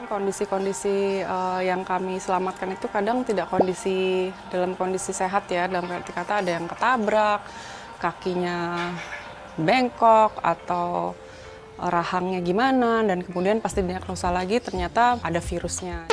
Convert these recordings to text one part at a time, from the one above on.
Kondisi-kondisi yang kami selamatkan itu kadang tidak dalam kondisi sehat ya, dalam arti kata ada yang ketabrak, kakinya bengkok atau rahangnya gimana, dan kemudian pas didiagnosa lagi ternyata ada virusnya.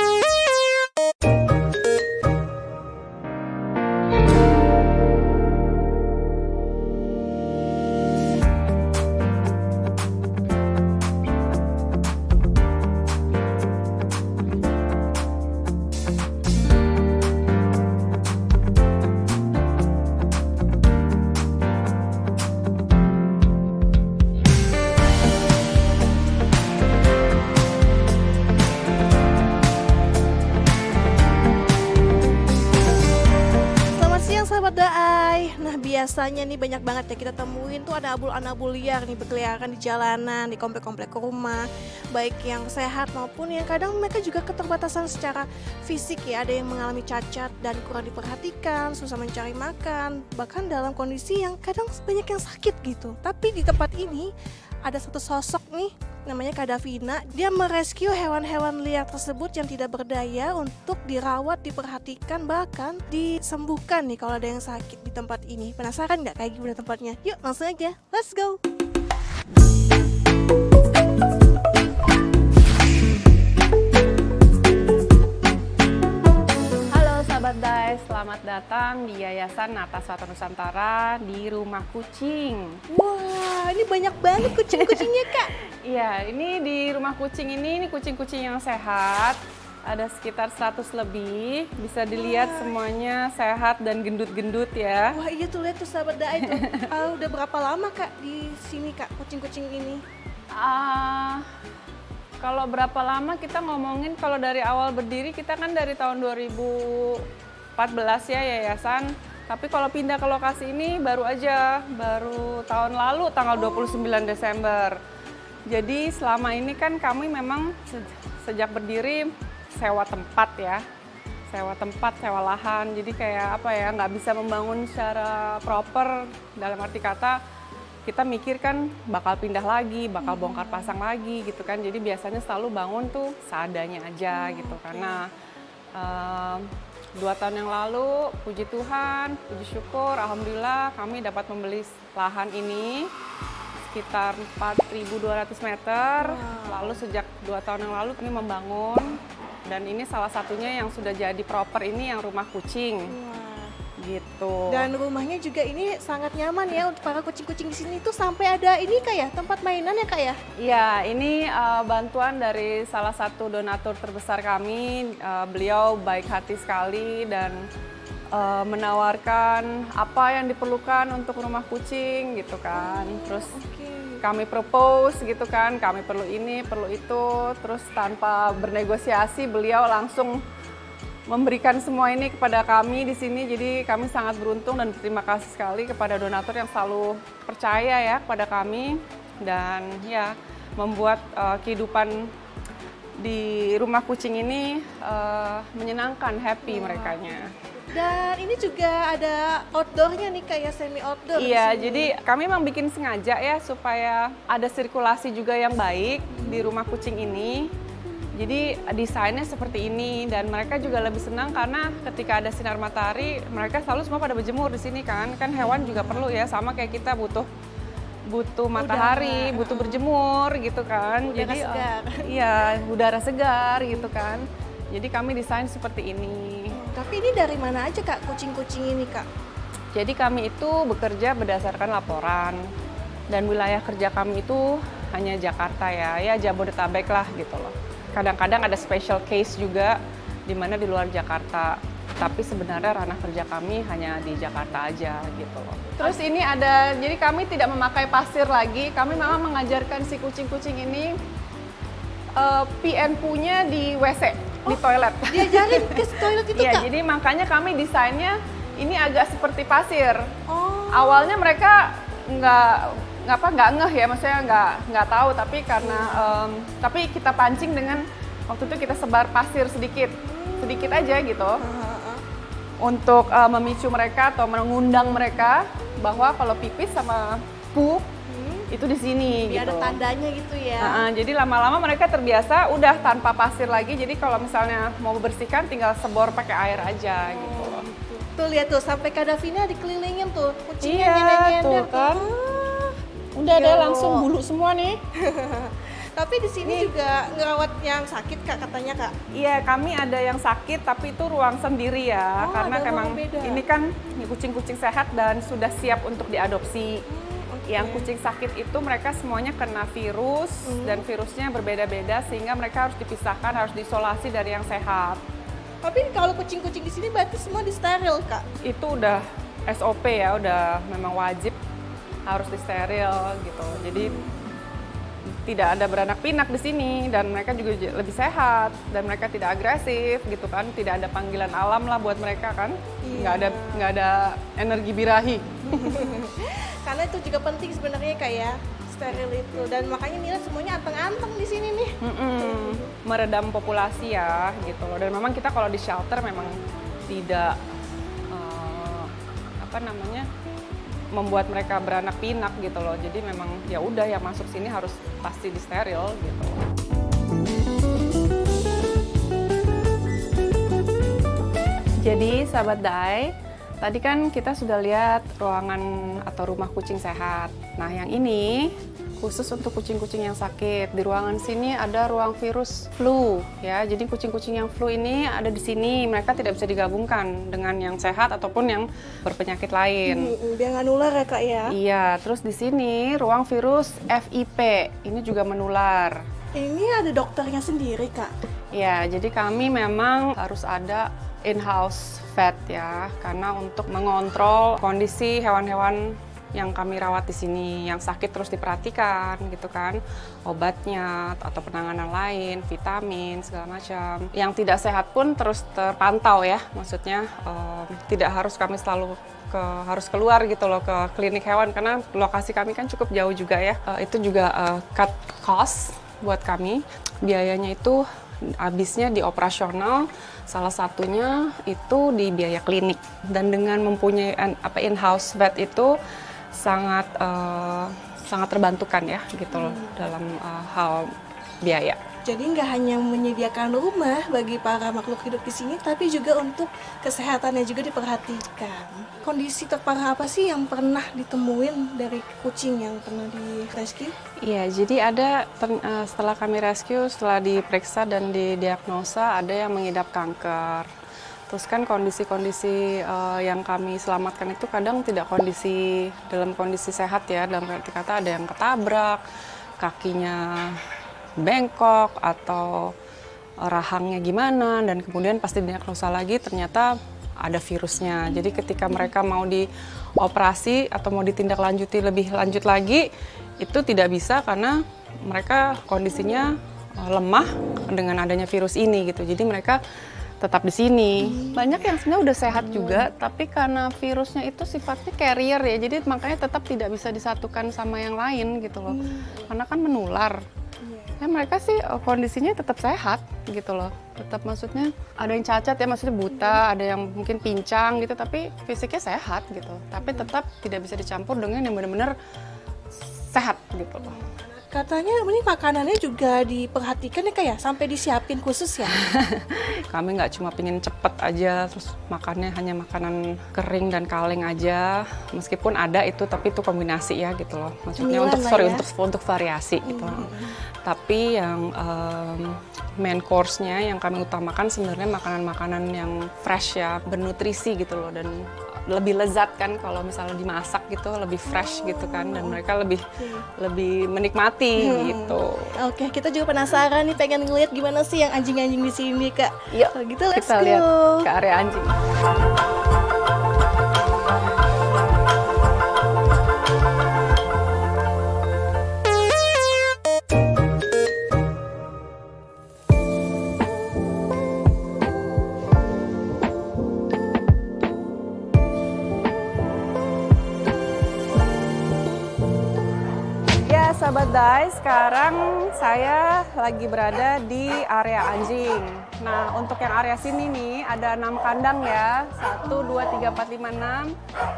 Sahabat Daai, nah biasanya nih banyak banget ya kita temuin tuh ada abul-anabul liar nih berkeliaran di jalanan, di komplek-komplek rumah, baik yang sehat maupun yang kadang mereka juga keterbatasan secara fisik ya, ada yang mengalami cacat dan kurang diperhatikan, susah mencari makan, bahkan dalam kondisi yang kadang banyak yang sakit gitu. Tapi di tempat ini ada satu sosok nih, namanya Kak Davina. Dia merescue hewan-hewan liar tersebut yang tidak berdaya untuk dirawat, diperhatikan, bahkan disembuhkan nih kalau ada yang sakit di tempat ini. Penasaran nggak kayak gimana tempatnya? Yuk langsung aja, let's go! Halo Sahabat Dai, selamat datang di Yayasan Nataswata Nusantara di Rumah Kucing. Wah, ini banyak banget kucing-kucingnya Kak. Iya, ini di Rumah Kucing ini kucing-kucing yang sehat. Ada sekitar 100 lebih, bisa dilihat semuanya sehat dan gendut-gendut ya. Wah iya tuh, lihat tuh Sahabat Daai tuh. Udah berapa lama Kak di sini Kak kucing-kucing ini? Kalau berapa lama kita ngomongin, kalau dari awal berdiri kita kan dari tahun 2014 ya yayasan. Tapi kalau pindah ke lokasi ini baru tahun lalu tanggal 29 Desember. Jadi selama ini kan kami memang sejak berdiri sewa tempat ya. Sewa tempat, sewa lahan. Jadi kayak apa ya, nggak bisa membangun secara proper, dalam arti kata kita mikir kan bakal pindah lagi, bakal bongkar pasang lagi gitu kan. Jadi biasanya selalu bangun tuh seadanya aja gitu. Karena 2 tahun yang lalu, puji Tuhan, puji syukur, alhamdulillah kami dapat membeli lahan ini sekitar 4.200 meter. Lalu sejak 2 tahun yang lalu kami membangun, dan ini salah satunya yang sudah jadi proper ini yang Rumah Kucing. Gitu. Dan rumahnya juga ini sangat nyaman ya untuk para kucing-kucing di sini tuh, sampai ada ini Kak ya, tempat mainan ya Kak ya? Iya, ini bantuan dari salah satu donatur terbesar kami. Beliau baik hati sekali dan menawarkan apa yang diperlukan untuk rumah kucing gitu kan. Terus kami propose gitu kan, kami perlu ini, perlu itu. Terus tanpa bernegosiasi beliau langsung memberikan semua ini kepada kami di sini. Jadi kami sangat beruntung dan berterima kasih sekali kepada donatur yang selalu percaya ya kepada kami, dan ya membuat kehidupan di Rumah Kucing ini menyenangkan, happy merekanya. Dan ini juga ada outdoornya nih kayak semi outdoor. Iya, jadi kami memang bikin sengaja ya supaya ada sirkulasi juga yang baik di Rumah Kucing ini. Jadi desainnya seperti ini, dan mereka juga lebih senang karena ketika ada sinar matahari mereka selalu semua pada berjemur di sini kan. Kan hewan juga perlu ya, sama kayak kita butuh matahari, butuh berjemur gitu kan. Udara jadi segar. Iya, udara segar gitu kan. Jadi kami desain seperti ini. Tapi ini dari mana aja Kak kucing-kucing ini Kak? Jadi kami itu bekerja berdasarkan laporan, dan wilayah kerja kami itu hanya Jakarta ya Jabodetabek lah gitu loh. Kadang-kadang ada special case juga di mana di luar Jakarta, tapi sebenarnya ranah kerja kami hanya di Jakarta aja gitu loh. Terus ini ada, jadi kami tidak memakai pasir lagi, kami memang mengajarkan si kucing-kucing ini PNP-nya di WC, di toilet. Diajarin ke toilet itu Iya, Kak? jadi makanya kami desainnya ini agak seperti pasir. Awalnya mereka nggak ngeh ya, maksudnya nggak tahu, tapi karena tapi kita pancing dengan waktu itu kita sebar pasir sedikit aja gitu untuk memicu mereka atau mengundang mereka bahwa kalau pipis sama pup itu di sini Biar gitu. ada tandanya gitu ya. Jadi lama-lama mereka terbiasa udah tanpa pasir lagi. Jadi kalau misalnya mau bersihkan tinggal sebor pakai air aja gitu loh. Tuh lihat tuh sampai Kak Davina dikelilingin tuh kucingnya Iya, nyender-nyender tuh kan. Udah Ya deh Allah. langsung bulu semua nih. Tapi di sini juga ngerawat yang sakit Kak katanya Kak. Iya, kami ada yang sakit tapi itu ruang sendiri ya. Oh, Karena ada memang ruang beda. ini kan kucing-kucing sehat dan sudah siap untuk diadopsi. Oke. Yang kucing sakit itu mereka semuanya kena virus dan virusnya berbeda-beda sehingga mereka harus dipisahkan, harus diisolasi dari yang sehat. Tapi kalau kucing-kucing di sini berarti semua disteril Kak. Itu udah SOP ya, udah memang wajib harus disteril gitu. Jadi tidak ada beranak pinak di sini dan mereka juga lebih sehat dan mereka tidak agresif gitu kan. Tidak ada panggilan alam lah buat mereka kan. Iya. Nggak ada energi birahi. Karena itu juga penting sebenarnya Kak ya, steril itu. Dan makanya Mira semuanya anteng-anteng di sini nih. Meredam populasi ya gitu loh. Dan memang kita kalau di shelter memang tidak membuat mereka beranak pinak gitu loh. Jadi memang ya udah yang masuk sini harus pasti disteril gitu. Jadi sahabat Dai, tadi kan kita sudah lihat ruangan atau rumah kucing sehat. Nah yang ini khusus untuk kucing-kucing yang sakit. Di ruangan sini ada ruang virus flu ya. Jadi kucing-kucing yang flu ini ada di sini. Mereka tidak bisa digabungkan dengan yang sehat ataupun yang berpenyakit lain. Biar nggak nular ya Kak ya. Iya, terus di sini ruang virus FIP. Ini juga menular. Ini ada dokternya sendiri Kak. Ya, jadi kami memang harus ada in-house vet ya, karena untuk mengontrol kondisi hewan-hewan yang kami rawat di sini, yang sakit terus diperhatikan gitu kan, obatnya atau penanganan lain, vitamin segala macam. Yang tidak sehat pun terus terpantau ya, maksudnya tidak harus kami selalu harus keluar gitu loh ke klinik hewan karena lokasi kami kan cukup jauh juga ya. Itu juga cut cost buat kami, biayanya itu habisnya di operasional, salah satunya itu di biaya klinik. Dan dengan mempunyai in-house vet itu sangat terbantukan ya gitu loh dalam hal biaya. Jadi nggak hanya menyediakan rumah bagi para makhluk hidup di sini, tapi juga untuk kesehatannya juga diperhatikan. Kondisi terparah apa sih yang pernah ditemuin dari kucing yang pernah di rescue? Iya, jadi ada setelah kami rescue, setelah diperiksa dan didiagnosa ada yang mengidap kanker. Terus kan kondisi-kondisi yang kami selamatkan itu kadang tidak dalam kondisi sehat ya, dalam arti kata ada yang ketabrak, kakinya bengkok atau rahangnya gimana, dan kemudian pasti diagnosa lagi ternyata ada virusnya. Jadi ketika mereka mau dioperasi atau mau ditindaklanjuti lebih lanjut lagi, itu tidak bisa karena mereka kondisinya lemah dengan adanya virus ini gitu. Jadi mereka tetap di sini. Banyak yang sebenarnya udah sehat juga, tapi karena virusnya itu sifatnya carrier ya, jadi makanya tetap tidak bisa disatukan sama yang lain gitu loh. Karena kan menular. Ya mereka sih kondisinya tetap sehat gitu loh. Tetap maksudnya ada yang cacat ya, maksudnya buta, ada yang mungkin pincang gitu, tapi fisiknya sehat gitu. Tapi tetap tidak bisa dicampur dengan yang benar-benar sehat gitu loh. Katanya ini makanannya juga diperhatikan ya kayak sampai disiapin khusus ya? Kami nggak cuma pengen cepet aja, terus makannya hanya makanan kering dan kaleng aja. Meskipun ada itu, tapi itu kombinasi ya gitu loh. Maksudnya untuk variasi gitu. Tapi yang main course-nya yang kami utamakan sebenarnya makanan-makanan yang fresh ya, bernutrisi gitu loh, dan lebih lezat kan kalau misalnya dimasak gitu, lebih fresh gitu kan, dan mereka lebih menikmati gitu. Oke, kita juga penasaran nih, pengen ngeliat gimana sih yang anjing-anjing di sini Kak. Yuk, kalau gitu let's kita go. lihat ke area anjing. Sahabat Day, sekarang saya lagi berada di area anjing. Nah, untuk yang area sini nih ada 6 kandang ya. 1, 2, 3, 4, 5, 6.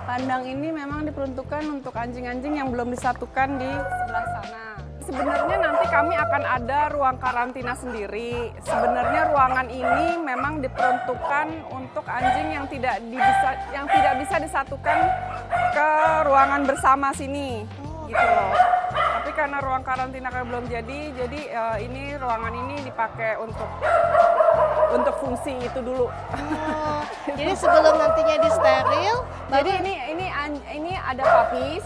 Kandang ini memang diperuntukkan untuk anjing-anjing yang belum disatukan di sebelah sana. Sebenarnya nanti kami akan ada ruang karantina sendiri. Sebenarnya ruangan ini memang diperuntukkan untuk anjing yang tidak bisa disatukan ke ruangan bersama sini, gitu loh. Tapi karena ruang karantina belum jadi ini ruangan ini dipakai untuk fungsi itu dulu. Oh, jadi sebelum nantinya disteril, Jadi ini ada puppies.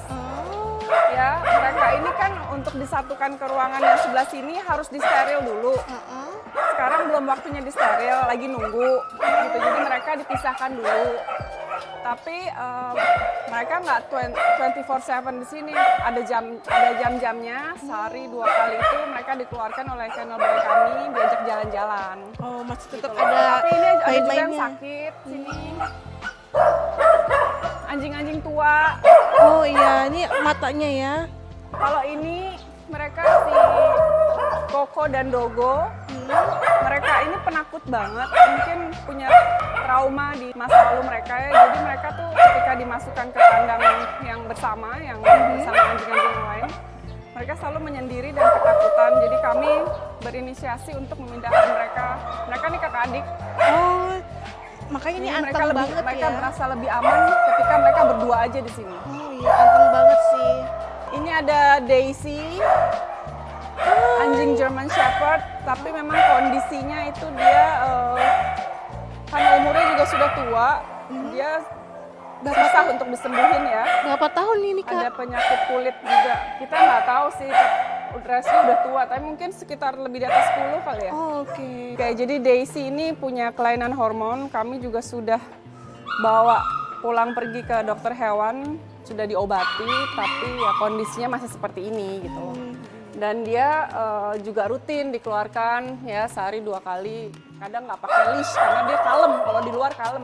Ya, mereka ini kan untuk disatukan ke ruangan yang sebelah sini harus disteril dulu. Sekarang belum waktunya disteril, lagi nunggu. Gitu. Jadi mereka dipisahkan dulu. Tapi mereka nggak 24/7 di sini. Ada jam-jamnya. Sehari 2 kali itu mereka dikeluarkan oleh kennel boy kami diajak jalan-jalan. oh masih tetap Gitu loh. ada Tapi ini ada juga yang main-mainnya. sakit sini. Anjing-anjing tua. Oh iya, ini matanya ya. Kalau ini mereka si Koko dan Dogo, mereka ini penakut banget, mungkin punya trauma di masa lalu mereka ya. Jadi mereka tuh ketika dimasukkan ke kandang yang bersama anjing-anjing yang lain, mereka selalu menyendiri dan ketakutan. Jadi kami berinisiasi untuk memindahkan mereka. Mereka nih kakak adik. Oh, makanya ini Jadi anteng banget mereka ya. merasa lebih aman ketika mereka berdua aja di sini. Oh iya, anteng banget sih. Ini ada Daisy, anjing German Shepherd, tapi memang kondisinya itu dia karena umurnya juga sudah tua, dia susah untuk disembuhin ya. Berapa tahun ini Kak? Ada penyakit kulit juga. Kita nggak tahu sih, Rescue udah tua, tapi mungkin sekitar lebih di atas 10 kali ya. Oh, oke. Oke, jadi Daisy ini punya kelainan hormon. Kami juga sudah bawa pulang pergi ke dokter hewan, sudah diobati, tapi ya kondisinya masih seperti ini gitu loh. Dan dia juga rutin dikeluarkan ya sehari 2 kali. Kadang nggak pakai leash karena dia kalem. Kalau di luar kalem,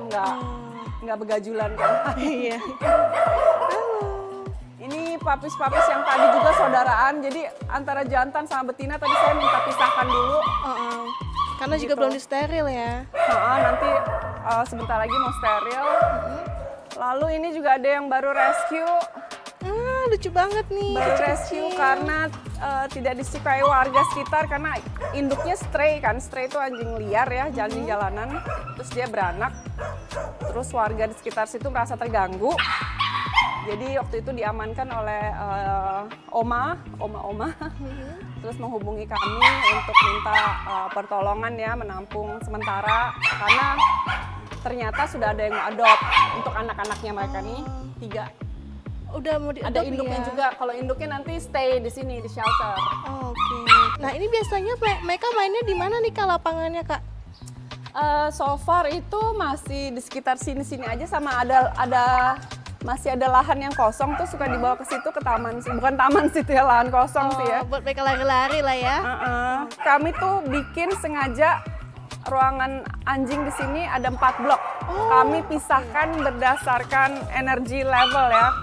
nggak begajulan kan. Iya. Ini papis-papis yang tadi juga saudaraan. Jadi antara jantan sama betina tadi saya minta pisahkan dulu. Karena juga Gitu. belum disteril ya. Nanti sebentar lagi mau steril. Lalu ini juga ada yang baru rescue. Lucu banget nih. Baru kecil-kecil. rescue karena tidak disukai warga sekitar karena induknya stray kan. Stray itu anjing liar ya, anjing jalanan. Terus dia beranak. Terus warga di sekitar situ merasa terganggu. Jadi waktu itu diamankan oleh oma. Terus menghubungi kami untuk minta pertolongan ya, menampung sementara karena ternyata sudah ada yang mau adopt untuk anak-anaknya mereka nih 3. Udah mau Ada induknya juga. Kalau induknya nanti stay di sini di shelter. Oke. Nah ini biasanya mereka mainnya di mana nih Kak lapangannya Kak? So far itu masih di sekitar sini-sini aja sama masih ada lahan yang kosong tuh suka dibawa ke situ ke taman sih. Bukan taman sih ya, lahan kosong sih ya. Buat mereka lari-lari lah ya. Kami tuh bikin sengaja ruangan anjing di sini ada 4 blok. Kami pisahkan berdasarkan energy level ya.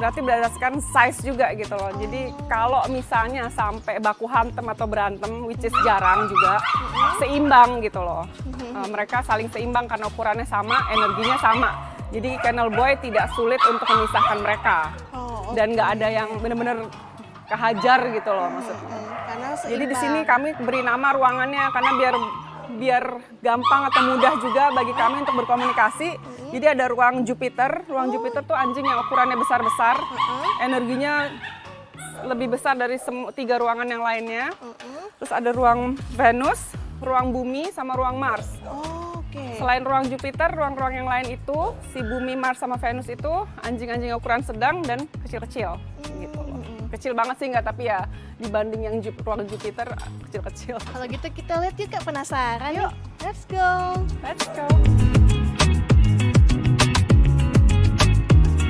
Berarti berdasarkan size juga gitu loh. Jadi kalau misalnya sampai baku hantem atau berantem, which is jarang juga, seimbang gitu loh. Mereka saling seimbang karena ukurannya sama, energinya sama. Jadi kennel boy tidak sulit untuk memisahkan mereka. Dan nggak ada yang benar-benar kehajar gitu loh maksudnya. Karena Jadi di sini kami beri nama ruangannya karena biar gampang atau mudah juga bagi kami untuk berkomunikasi. Jadi ada ruang Jupiter. Ruang Jupiter tuh anjing yang ukurannya besar-besar. Energinya lebih besar dari 3 ruangan yang lainnya. Terus ada ruang Venus, ruang Bumi, sama ruang Mars. Selain ruang Jupiter, ruang-ruang yang lain itu, si Bumi, Mars, sama Venus itu anjing-anjing ukuran sedang dan kecil-kecil. Gitu loh. Kecil banget sih nggak, tapi ya dibanding yang ruang Jupiter kecil-kecil. Kalau gitu kita lihat yuk Kak, penasaran nih. Let's go. Let's go.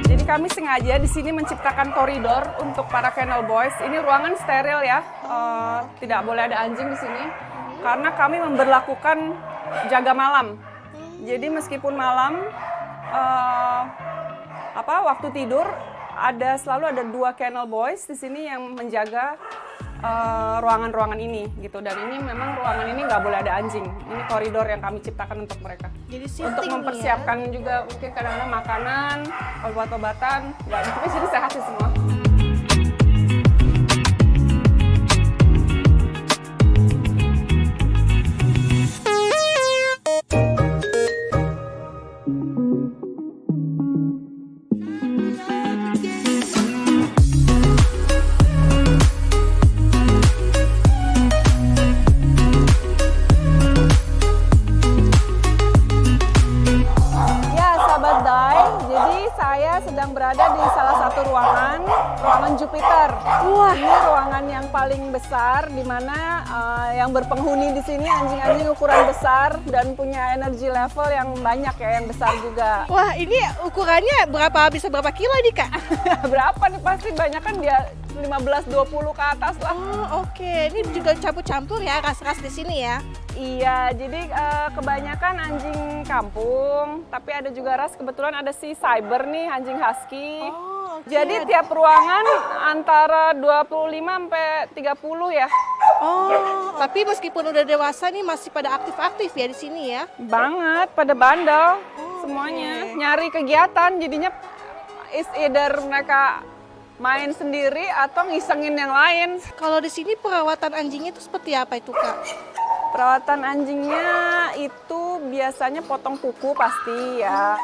Jadi kami sengaja di sini menciptakan koridor untuk para kennel boys. Ini ruangan steril ya, tidak boleh ada anjing di sini. Karena kami memberlakukan jaga malam. Jadi meskipun malam waktu tidur selalu ada 2 kennel boys di sini yang menjaga ruangan-ruangan ini gitu. Dan ini memang ruangan ini nggak boleh ada anjing. Ini koridor yang kami ciptakan untuk mereka. Jadi Untuk mempersiapkan juga mungkin kadang-kadang makanan, obat-obatan, tapi sini sehat sih semua. Sedang berada di salah satu ruangan Jupiter. Wah, ini ruangan yang paling besar di mana yang berpenghuni di sini anjing-anjing ukuran besar dan punya energi level yang banyak ya, yang besar juga. Wah, ini ukurannya bisa berapa kilo nih, Kak? Berapa nih, pasti banyak kan dia 15-20 ke atas lah. Oh, oke. Ini juga campur-campur ya ras-ras di sini ya. Iya, jadi kebanyakan anjing kampung, tapi ada juga ras, kebetulan ada si Cyber nih, anjing husky. Oh, oke. Jadi tiap ruangan antara 25 sampai 30 ya. Oh, tapi meskipun udah dewasa nih masih pada aktif-aktif ya di sini ya. Banget, pada bandel semuanya. oke. Nyari kegiatan, jadinya is either mereka main sendiri atau ngisengin yang lain. Kalau di sini perawatan anjingnya itu seperti apa itu, Kak? Perawatan anjingnya itu biasanya potong kuku pasti ya.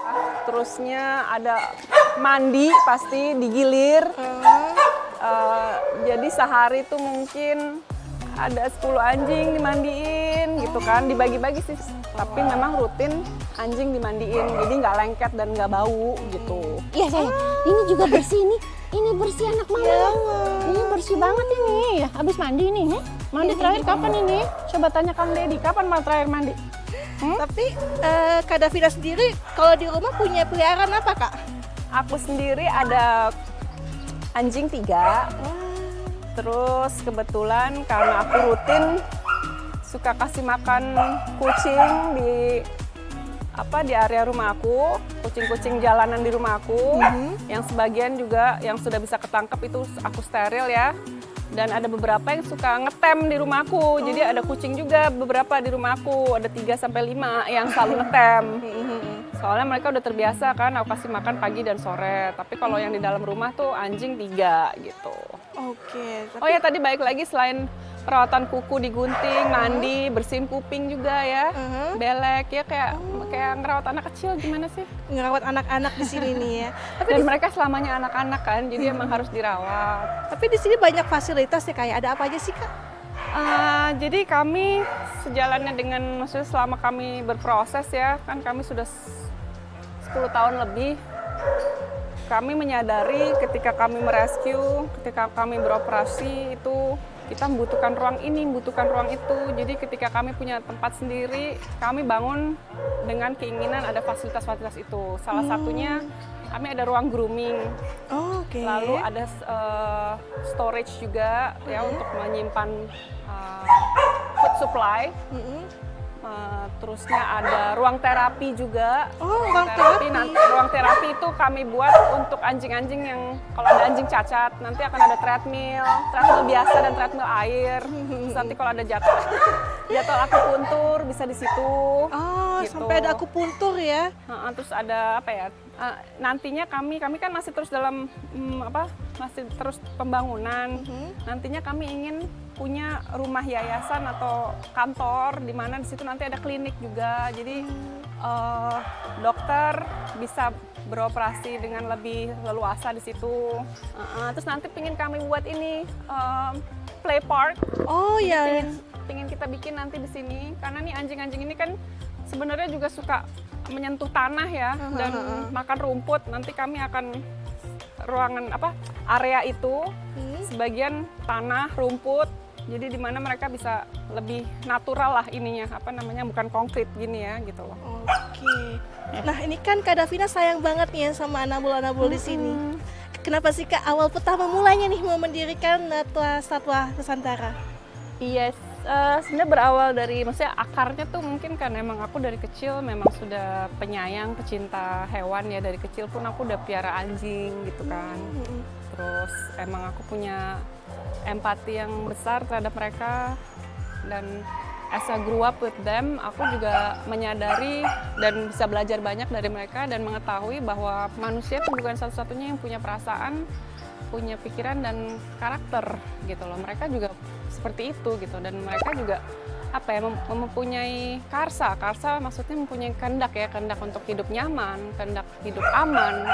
Terusnya ada mandi pasti, digilir. Jadi sehari tuh mungkin ada 10 anjing dimandiin gitu kan, dibagi-bagi sih. Tapi memang rutin anjing dimandiin, jadi nggak lengket dan nggak bau gitu. Iya sayang, ini juga bersih nih. Ini bersih anak mama. Ini bersih banget ini. Habis mandi nih. Mandi terakhir kapan ini? Coba tanya Kang Dedi, kapan terakhir mandi? Tapi Kak Davina sendiri kalau di rumah punya peliharaan apa, Kak? Aku sendiri ada anjing 3. Terus kebetulan karena aku rutin suka kasih makan kucing di area rumah aku, kucing-kucing jalanan di rumah aku, yang sebagian juga yang sudah bisa ketangkep itu aku steril ya. Dan ada beberapa yang suka ngetem di rumahku, jadi ada kucing juga beberapa di rumahku, ada 3-5 yang selalu ngetem. Soalnya mereka udah terbiasa kan, aku kasih makan pagi dan sore. Tapi kalau yang di dalam rumah tuh anjing 3 gitu. Oke. Oh ya, tadi balik lagi selain perawatan kuku digunting, mandi, bersihin kuping juga ya, belek ya, kayak ngerawat anak kecil gimana sih? Ngerawat anak-anak di sini nih ya. Dan mereka selamanya anak-anak kan, jadi emang harus dirawat. Tapi di sini banyak fasilitas ya, kayak ada apa aja sih, Kak? Jadi kami sejalannya dengan, maksudnya selama kami berproses ya, kan kami sudah 10 tahun lebih, kami menyadari ketika kami merescue, ketika kami beroperasi itu kita membutuhkan ruang ini, membutuhkan ruang itu. Jadi ketika kami punya tempat sendiri, kami bangun dengan keinginan ada fasilitas-fasilitas itu. Salah satunya kami ada ruang grooming, Oke. lalu ada storage juga ya untuk menyimpan food supply. Terusnya ada ruang terapi juga. Oh, ruang terapi. Ruang terapi itu kami buat untuk anjing-anjing yang kalau ada anjing cacat, nanti akan ada treadmill biasa dan treadmill air. Terus nanti kalau ada jadwal akupuntur bisa di situ. Oh, gitu. sampai ada akupuntur ya. Terus ada apa ya? Nantinya kami kan masih terus dalam masih terus pembangunan. Nantinya kami ingin punya rumah yayasan atau kantor di mana di situ nanti ada klinik juga. Jadi dokter bisa beroperasi dengan lebih leluasa di situ. Terus nanti pingin kami buat ini play park. Oh ya. Pingin kita bikin nanti di sini karena nih anjing-anjing ini kan sebenarnya juga suka menyentuh tanah ya dan makan rumput. Nanti kami akan ruangan area itu sebagian tanah, rumput. Jadi di mana mereka bisa lebih natural lah ininya, bukan konkret gini ya gitu loh. Oke. Nah, ini kan Kak Davina sayang banget nih ya sama anabul-anabul di sini. Kenapa sih Kak awal pertama mulanya nih mau mendirikan Satwa Nusantara? Yes, Sebenarnya berawal dari, maksudnya akarnya tuh mungkin kan emang aku dari kecil memang sudah penyayang, pecinta hewan ya. Dari kecil pun aku udah piara anjing gitu kan. Terus emang aku punya empati yang besar terhadap mereka. Dan as I grew up with them, aku juga menyadari dan bisa belajar banyak dari mereka dan mengetahui bahwa manusia itu bukan satu-satunya yang punya perasaan, punya pikiran dan karakter gitu loh. Mereka juga seperti itu gitu, dan mereka juga apa ya, mempunyai karsa maksudnya mempunyai kehendak ya, kehendak untuk hidup nyaman, kehendak hidup aman,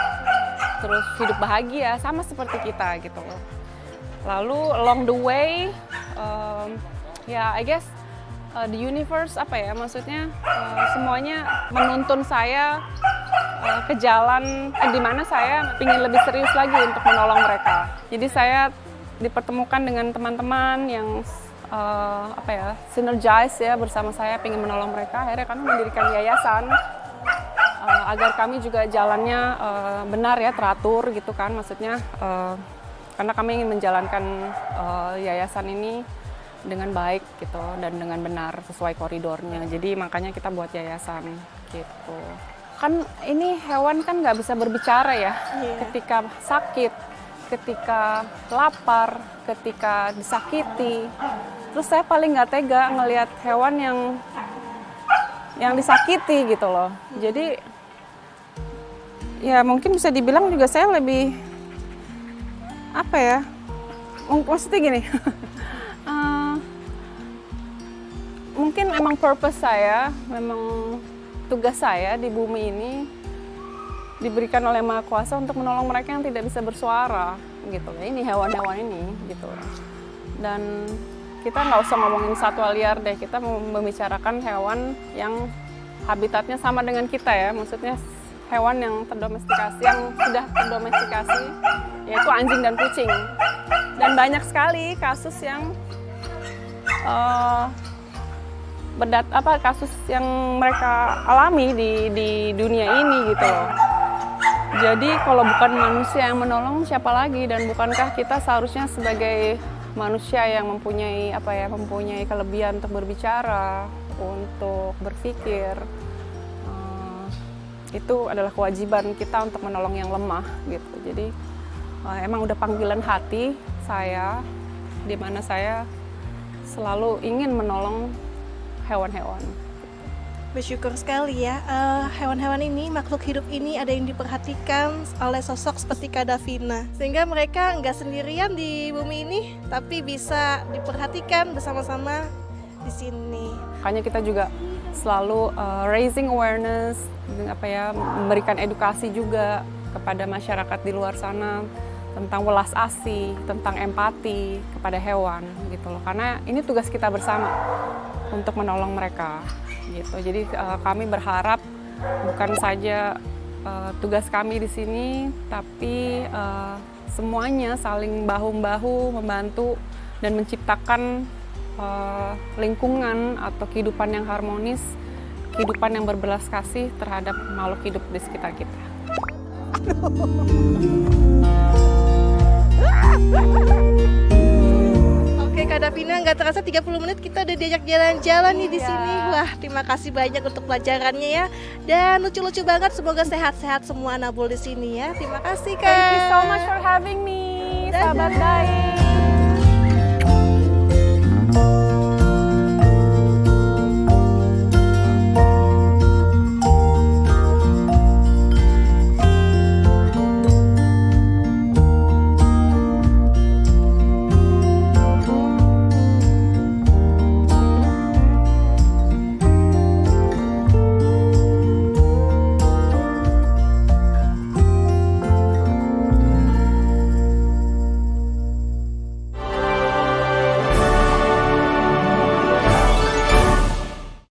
terus hidup bahagia sama seperti kita gitu loh. Lalu along the way ya I guess the universe apa ya, maksudnya semuanya menuntun saya ke jalan di mana saya ingin lebih serius lagi untuk menolong mereka. Jadi saya dipertemukan dengan teman-teman yang apa ya, synergize ya bersama saya, ingin menolong mereka. Akhirnya kami mendirikan yayasan agar kami juga jalannya benar ya, teratur gitu kan, maksudnya karena kami ingin menjalankan yayasan ini dengan baik gitu dan dengan benar sesuai koridornya. Jadi makanya kita buat yayasan gitu. Kan ini hewan kan nggak bisa berbicara ya. Ketika sakit, ketika lapar, ketika disakiti. Terus saya paling nggak tega ngelihat hewan yang disakiti gitu loh. Jadi ya mungkin bisa dibilang juga saya lebih apa ya? Maksudnya gini. Mungkin emang purpose saya, memang tugas saya di bumi ini diberikan oleh Maha Kuasa untuk menolong mereka yang tidak bisa bersuara gitu. Ini hewan-hewan ini gitu. Dan kita nggak usah ngomongin satwa liar deh, kita mau membicarakan hewan yang habitatnya sama dengan kita ya, maksudnya hewan yang terdomestikasi, yang sudah terdomestikasi, yaitu anjing dan kucing. Dan banyak sekali kasus yang kasus yang mereka alami di dunia ini gitu loh. Jadi kalau bukan manusia yang menolong, siapa lagi? Dan bukankah kita seharusnya sebagai manusia yang mempunyai mempunyai kelebihan untuk berbicara, untuk berpikir, itu adalah kewajiban kita untuk menolong yang lemah gitu. Jadi emang udah panggilan hati saya, di mana saya selalu ingin menolong hewan-hewan. Bersyukur sekali ya, hewan-hewan ini, makhluk hidup ini ada yang diperhatikan oleh sosok seperti Kak Davina. Sehingga mereka nggak sendirian di bumi ini, tapi bisa diperhatikan bersama-sama di sini. Makanya kita juga selalu raising awareness, memberikan edukasi juga kepada masyarakat di luar sana tentang welas asih, tentang empati kepada hewan gitu loh. Karena ini tugas kita bersama untuk menolong mereka gitu. Jadi kami berharap bukan saja tugas kami di sini, tapi semuanya saling bahu-membahu membantu dan menciptakan lingkungan atau kehidupan yang harmonis, kehidupan yang berbelas kasih terhadap makhluk hidup di sekitar kita. Oke Kak Davina, nggak terasa 30 menit kita udah diajak jalan-jalan nih di sini. Wah, terima kasih banyak untuk pelajarannya ya. Dan lucu-lucu banget, semoga sehat-sehat semua Nabul di sini ya. Terima kasih Kak. Thank you so much for having me. Sahabat baik.